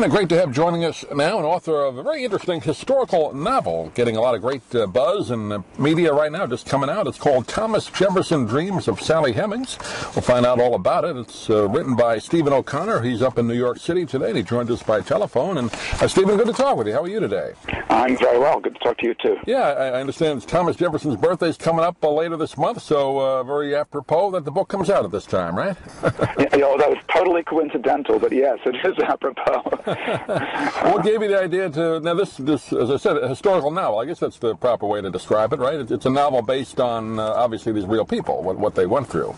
Great to have joining us now an author of a very interesting historical novel, getting a lot of great buzz in the media right now, just coming out. It's called Thomas Jefferson Dreams of Sally Hemings. We'll find out all about it. It's written by Stephen O'Connor. He's up in New York City today, and he joined us by telephone. And Stephen, good to talk with you. How are you today? I'm very well. Good to talk to you, too. Yeah, I understand it's Thomas Jefferson's birthday's coming up later this month, so very apropos that the book comes out at this time, right? Yeah, that was totally coincidental, but yes, it is apropos. What gave you the idea to, now this, as I said, a historical novel, I guess that's the proper way to describe it, right? It's a novel based on, obviously, these real people, what they went through.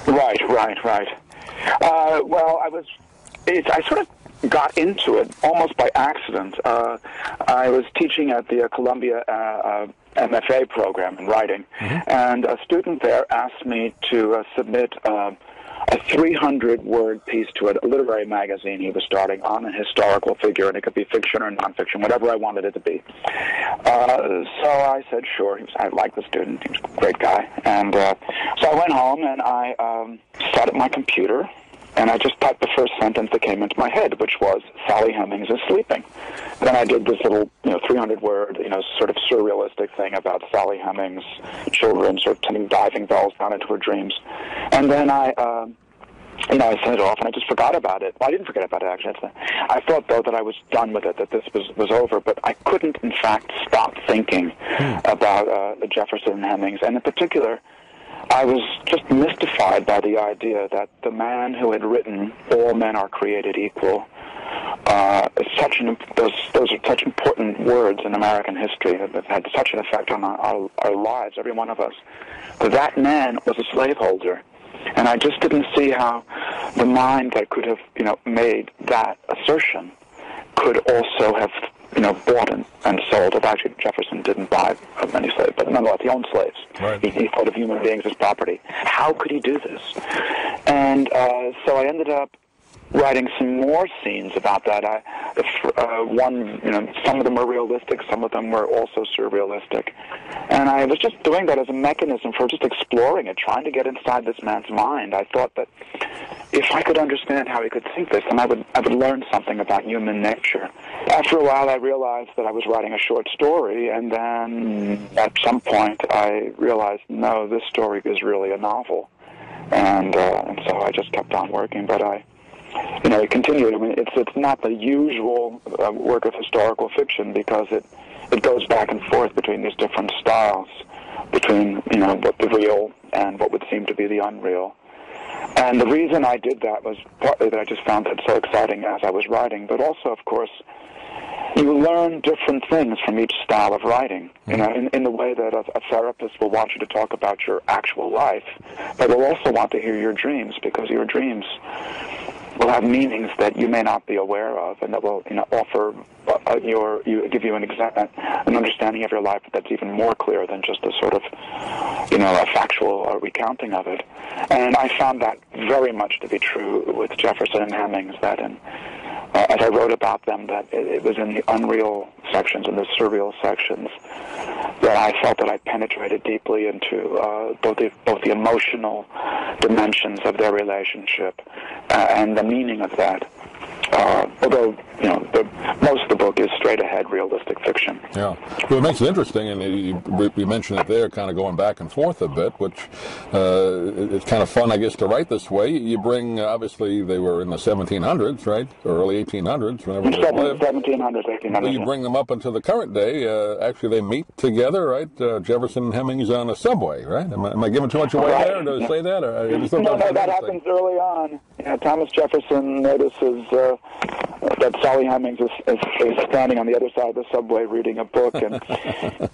Right. Well, I sort of got into it almost by accident. I was teaching at the Columbia MFA program in writing, and a student there asked me to submit a 300-word piece to a literary magazine he was starting on, a historical figure, and it could be fiction or nonfiction, whatever I wanted it to be. So I said, sure. I liked the student. He was a great guy. And so I went home, and I sat at my computer, and I just typed the first sentence that came into my head, which was, Sally Hemings is sleeping. Then I did this little, 300-word, sort of surrealistic thing about Sally Hemings' children sort of turning diving bells down into her dreams. And then I sent it off, and I just forgot about it. Well, I didn't forget about it, actually. I thought, though, that I was done with it, that this was over, but I couldn't, in fact, stop thinking about Jefferson and Hemings. And in particular, I was just mystified by the idea that the man who had written All Men Are Created Equal, those are such important words in American history that have had such an effect on our lives, every one of us. That man was a slaveholder. And I just didn't see how the mind that could have, made that assertion could also have, bought and sold. Actually, Jefferson didn't buy many slaves, but nonetheless, he owned slaves. Right. He thought of human beings as property. How could he do this? And so I ended up writing some more scenes about that. Some of them were realistic, some of them were also surrealistic. And I was just doing that as a mechanism for just exploring it, trying to get inside this man's mind. I thought that if I could understand how he could think this, then I would learn something about human nature. After a while, I realized that I was writing a short story, and then at some point I realized, no, this story is really a novel. And so I just kept on working, but it continued. I mean, it's not the usual work of historical fiction because it goes back and forth between these different styles, between what the real and what would seem to be the unreal. And the reason I did that was partly that I just found it so exciting as I was writing, but also, of course, you learn different things from each style of writing, in the way that a therapist will want you to talk about your actual life, but will also want to hear your dreams, because your dreams will have meanings that you may not be aware of, and that will offer give you an understanding of your life that's even more clear than just a sort of a factual recounting of it. And I found that very much to be true with Jefferson and Hemings, that as I wrote about them, that it was in the unreal sections and the surreal sections that I felt that I penetrated deeply into both the emotional dimensions of their relationship and the meaning of that. Although, most of the book is straight-ahead realistic fiction. Yeah. Well, it makes it interesting, and we mentioned it there, kind of going back and forth a bit, which it's kind of fun, I guess, to write this way. You bring, obviously, they were in the 1700s, right? Or early 1800s, whenever they lived. 1700s, 1800s. Well, you bring them up into the current day. Actually, they meet together, right? Jefferson and Hemings on a subway, right? Am I giving too much away there? Or do I say that? Or no, that happens early on. Thomas Jefferson notices that Sally Hemings is standing on the other side of the subway reading a book, and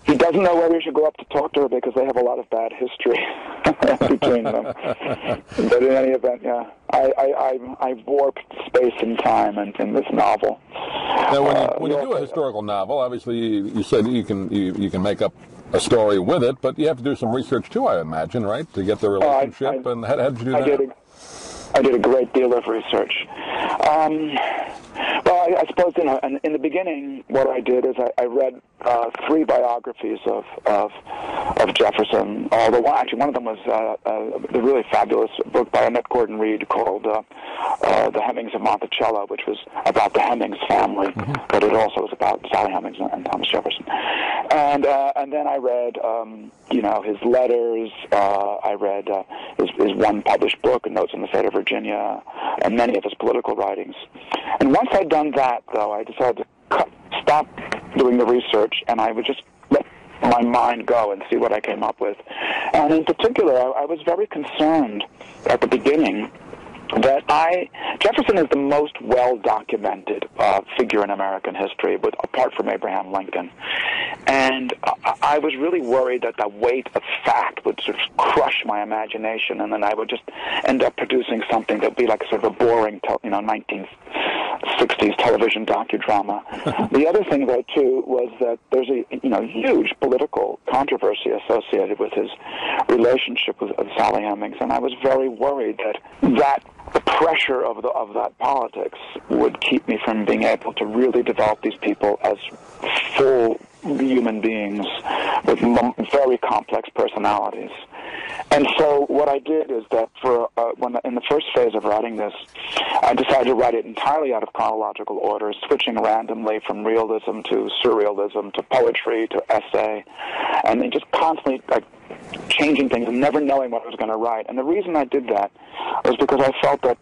he doesn't know whether he should go up to talk to her because they have a lot of bad history between them. But in any event, I warped space and time in this novel. Now, when you do a historical novel, obviously you said you can make up a story with it, but you have to do some research too, I imagine, right, to get the relationship. And how did you do that? I did a great deal of research. Well, I suppose suppose, in the beginning, what I did is I read 3 biographies of Jefferson. Although one of them was the really fabulous book by Annette Gordon Reed called The Hemings of Monticello, which was about the Hemings family, but it also was about Sally Hemings and Thomas Jefferson. And then I read his letters. I read his one published book, Notes on the State of Virginia, and many of his political writings. And once I'd done that, though, I decided to stop doing the research, and I would just let my mind go and see what I came up with. And in particular, I was very concerned at the beginning that Jefferson is the most well-documented figure in American history, apart from Abraham Lincoln. And I was really worried that the weight of fact would sort of crush my imagination, and then I would just end up producing something that would be like sort of a boring, 1960s television docudrama. The other thing, though, too, was that there's a huge political controversy associated with his relationship with Sally Hemings, and I was very worried that the pressure of that politics would keep me from being able to really develop these people as full human beings with very complex personalities. And so what I did is that in the first phase of writing this, I decided to write it entirely out of chronological order, switching randomly from realism to surrealism to poetry to essay, and then just constantly changing things and never knowing what I was going to write. And the reason I did that was because I felt that,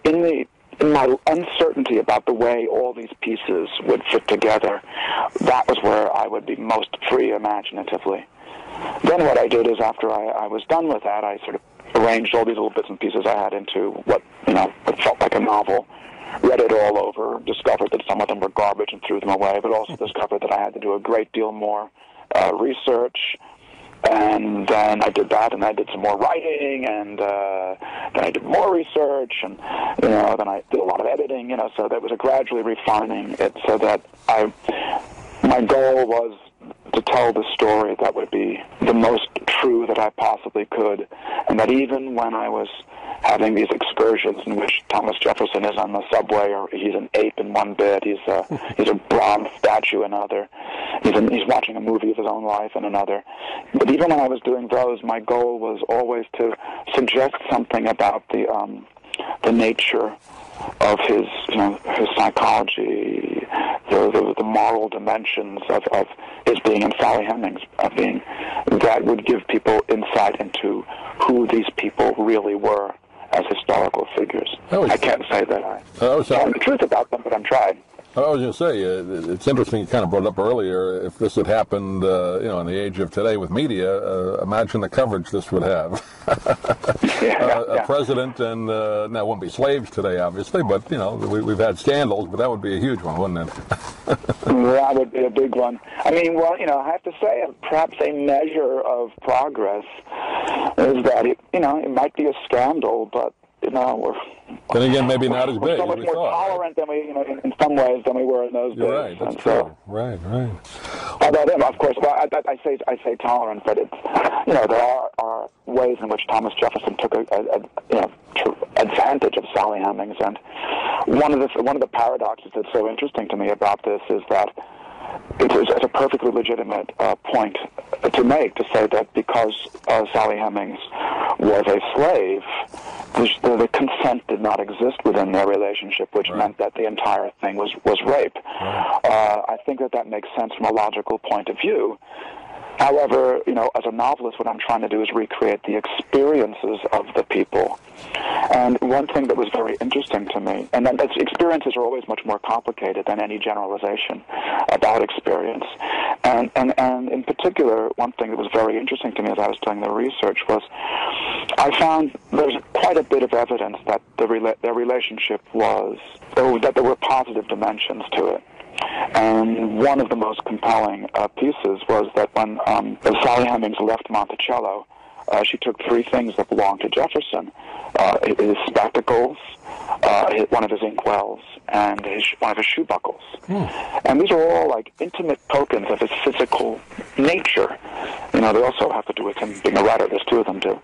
in my uncertainty about the way all these pieces would fit together, that was where I would be most free imaginatively. Then what I did is, after I was done with that, I sort of arranged all these little bits and pieces I had into what felt like a novel, read it all over, discovered that some of them were garbage and threw them away, but also discovered that I had to do a great deal more research. And then I did that, and I did some more writing, and then I did more research, and then I did a lot of editing. So that was a gradually refining it, so that my goal was to tell the story that would be the most true that I possibly could, and that even when I was having these excursions in which Thomas Jefferson is on the subway, or he's an ape in one bit, he's a bronze statue in another, he's watching a movie of his own life in another. But even when I was doing those, my goal was always to suggest something about the nature of his psychology, the moral dimensions of his being in Sally Hemings' being, that would give people insight into who these people really were as historical figures. I can't say that I tell the truth about them, but I'm trying. I was going to say, it's interesting you kind of brought it up earlier. If this had happened, in the age of today with media, imagine the coverage this would have. A president, and now it wouldn't be slaves today, obviously, but, we've had scandals, but that would be a huge one, wouldn't it? That would be a big one. I mean, I have to say, perhaps a measure of progress is that, it might be a scandal, but, then again, maybe not as big. We're so much more tolerant than we, in some ways, than we were in those days. You're right. That's true. Right. Although, of course, I say tolerant, but it's there are ways in which Thomas Jefferson took advantage of Sally Hemings, and one of the paradoxes that's so interesting to me about this is that it's a perfectly legitimate point to make, to say that because Sally Hemings was a slave, the consent did not exist within their relationship, which meant that the entire thing was rape. I think that makes sense from a logical point of view. However, as a novelist, what I'm trying to do is recreate the experiences of the people. And one thing that was very interesting to me, and experiences are always much more complicated than any generalization about experience. And in particular, one thing that was very interesting to me as I was doing the research was I found there's quite a bit of evidence that their relationship that there were positive dimensions to it. And one of the most compelling pieces was that when Sally Hemings left Monticello, she took 3 things that belonged to Jefferson: his spectacles, one of his inkwells, and one of his shoe buckles. And these are all like intimate tokens of his physical nature. they also have to do with him being a writer. There's two of them too.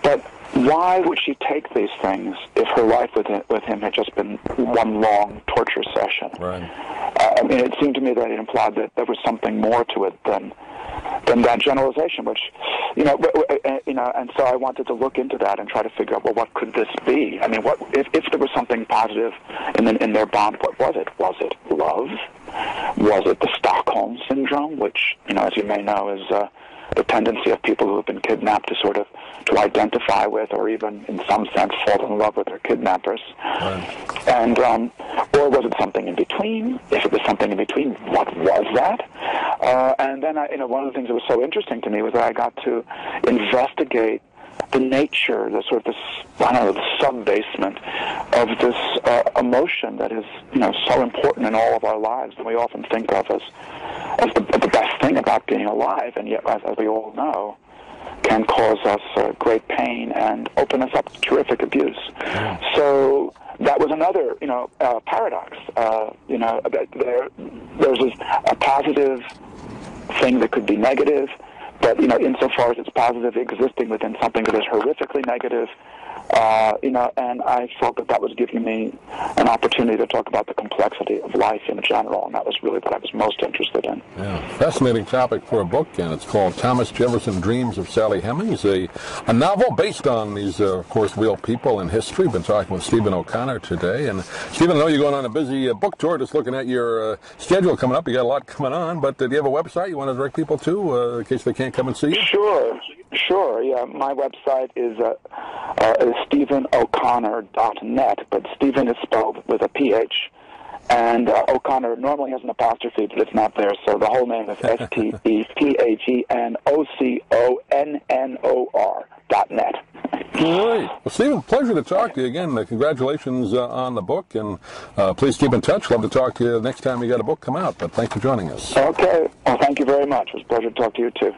But why would she take these things if her life with him had just been one long torture session? Right. It seemed to me that it implied that there was something more to it than that generalization, which, and so I wanted to look into that and try to figure out, well, what could this be? I mean, what if there was something positive in their bond? What was it? Was it love? Was it the Stockholm syndrome, which, as you may know, is the tendency of people who have been kidnapped to identify with, or even in some sense fall in love with their kidnappers. Right. And or was it something in between? If it was something in between, what was that? And then one of the things that was so interesting to me was that I got to investigate the nature, the sub-basement of this emotion that is, so important in all of our lives, and we often think of as the best thing about being alive, and yet, as we all know, can cause us great pain and open us up to terrific abuse. So that was another, paradox. There's a positive thing that could be negative, but, insofar as it's positive, existing within something that is horrifically negative, and I felt that was giving me an opportunity to talk about the complexity of life in general, and that was really what I was most interested in. Yeah, fascinating topic for a book, and it's called Thomas Jefferson Dreams of Sally Hemings, a novel based on these, of course, real people in history. Been talking with Stephen O'Connor today, and Stephen, I know you're going on a busy book tour, just looking at your schedule coming up. You got a lot coming on, but do you have a website you want to direct people to in case they can't come and see you? Sure, yeah. My website is StephenO'Connor.net, but Stephen is spelled with a PH, and O'Connor normally has an apostrophe, but it's not there, so the whole name is StephenO'Connor.net. All right. Well, Stephen, pleasure to talk to you again. Congratulations on the book, and please keep in touch. Love to talk to you next time you got a book come out, but thanks for joining us. Okay. Well, thank you very much. It was a pleasure to talk to you, too.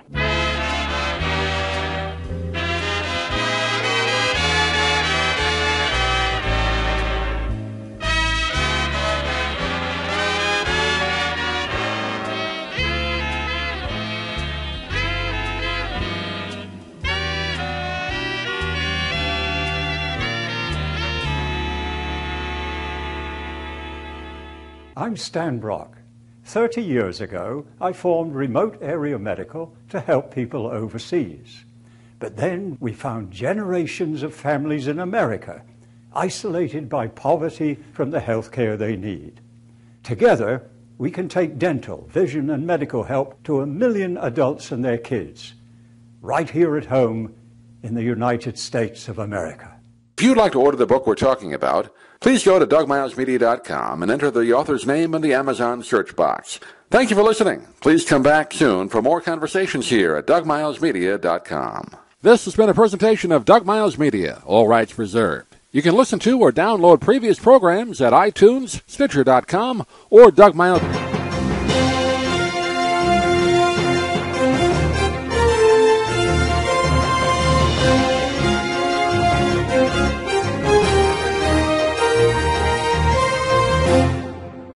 I'm Stan Brock. 30 years ago, I formed Remote Area Medical to help people overseas. But then we found generations of families in America, isolated by poverty from the health care they need. Together, we can take dental, vision, and medical help to 1 million adults and their kids, right here at home in the United States of America. If you'd like to order the book we're talking about, please go to DougMilesMedia.com and enter the author's name in the Amazon search box. Thank you for listening. Please come back soon for more conversations here at DougMilesMedia.com. This has been a presentation of Doug Miles Media, all rights reserved. You can listen to or download previous programs at iTunes, Stitcher.com, or Doug Miles...